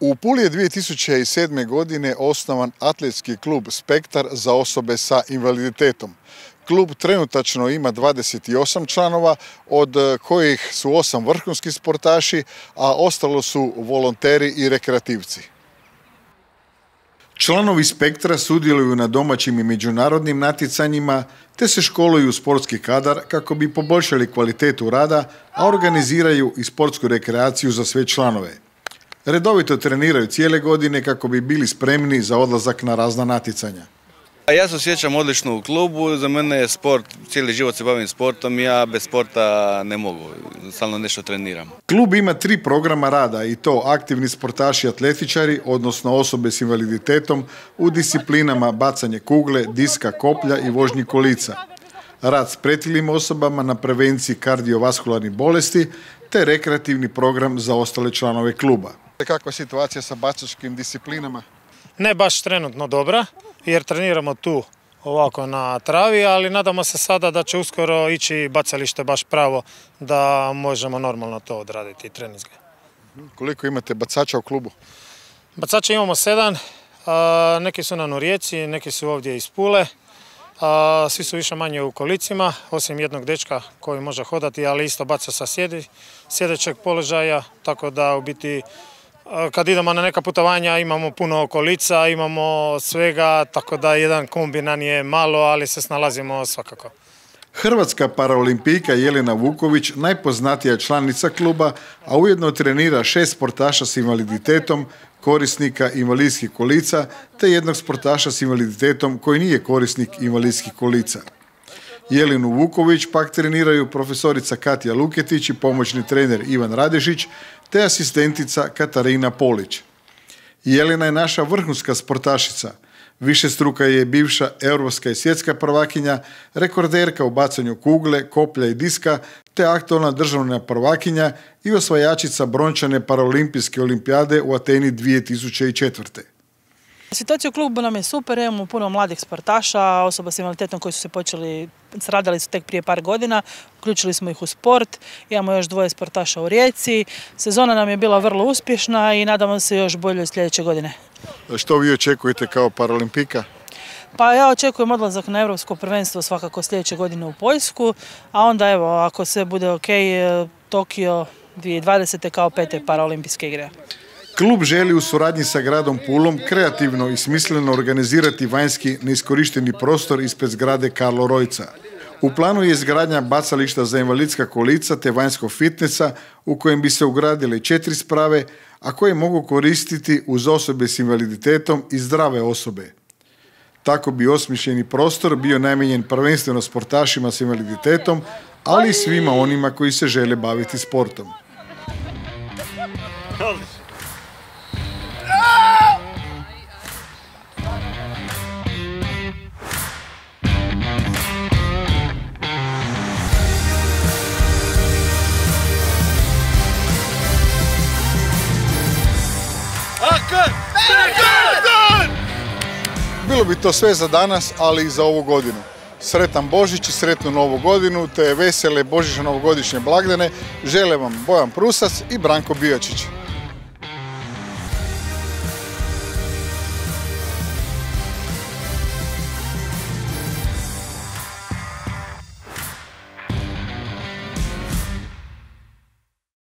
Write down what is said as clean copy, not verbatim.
U Puli je 2007. godine osnovan atletski klub Spektar za osobe sa invaliditetom. Klub trenutačno ima 28 članova, od kojih su 8 vrhunski sportaši, a ostalo su volonteri i rekreativci. Članovi Spektra sudjeluju na domaćim i međunarodnim natjecanjima te se školuju sportski kadar kako bi poboljšali kvalitetu rada, a organiziraju i sportsku rekreaciju za sve članove. Redovito treniraju cijele godine kako bi bili spremni za odlazak na razna natjecanja. Ja se osjećam odlično u klubu, za mene je sport, cijeli život se bavim sportom, ja bez sporta ne mogu, stalno nešto treniram. Klub ima 3 programa rada i to aktivni sportaši i atletičari, odnosno osobe s invaliditetom u disciplinama bacanje kugle, diska, koplja i vožnji kolica. Rad s pretilim osobama na prevenciji kardiovaskularnih bolesti te rekreativni program za ostale članove kluba. Kakva je situacija sa bacačkim disciplinama? Ne baš trenutno dobra, jer treniramo tu ovako na travi, ali nadamo se sada da će uskoro ići bacalište baš pravo da možemo normalno to odraditi treninzge. Koliko imate bacača u klubu? Bacača imamo 7, neki su nam u Rijeci, neki su ovdje iz Pule, svi su više manje u kolicima, osim jednog dečka koji može hodati, ali isto baca sa sjedećeg položaja, tako da u biti kad idemo na neka putovanja imamo puno kolica, imamo svega, tako da jedan kombi nam je malo, ali se snalazimo svakako. Hrvatska paraolimpijka Jelena Vuković najpoznatija članica kluba, a ujedno trenira 6 sportaša s invaliditetom, korisnika invalidskih kolica, te jednog sportaša s invaliditetom koji nije korisnik invalidskih kolica. Jelenu Vuković pak treniraju profesorica Katja Luketić i pomoćni trener Ivan Radešić, te asistentica Katarina Polić. Jelena je naša vrhunska sportašica. Višestruka je bivša europska i svjetska prvakinja, rekorderka u bacanju kugle, koplja i diska, te aktualna državna prvakinja i osvajačica brončane paraolimpijske olimpijade u Ateni 2004. Situacija u klubu nam je super, imamo puno mladih sportaša, osoba s invaliditetom koji su se radili su tek prije par godina, uključili smo ih u sport, imamo još 2 sportaša u Rijeci, sezona nam je bila vrlo uspješna i nadamo se još bolje sljedeće godine. Što vi očekujete kao paraolimpijka? Pa ja očekujem odlazak na Europsko prvenstvo svakako sljedeće godine u Poljsku, a onda evo, ako sve bude ok, Tokio 2020. kao 5. paraolimpijske igre. Klub želi u suradnji sa gradom Pulom kreativno i smisleno organizirati vanjski neiskorišteni prostor ispred zgrade Karlo Rojca. U planu je izgradnja bacališta za invalidska kolica te vanjskog fitnesa u kojem bi se ugradile 4 sprave, a koje mogu koristiti uz osobe s invaliditetom i zdrave osobe. Tako bi osmišljeni prostor bio namijenjen prvenstveno sportašima s invaliditetom, ali i svima onima koji se žele baviti sportom. Bilo bi to sve za danas, ali i za ovu godinu. Sretan Božić i sretnu Novu godinu, te vesele božićno-novogodišnje blagdane žele vam Bojan Prusac i Branko Bijačić.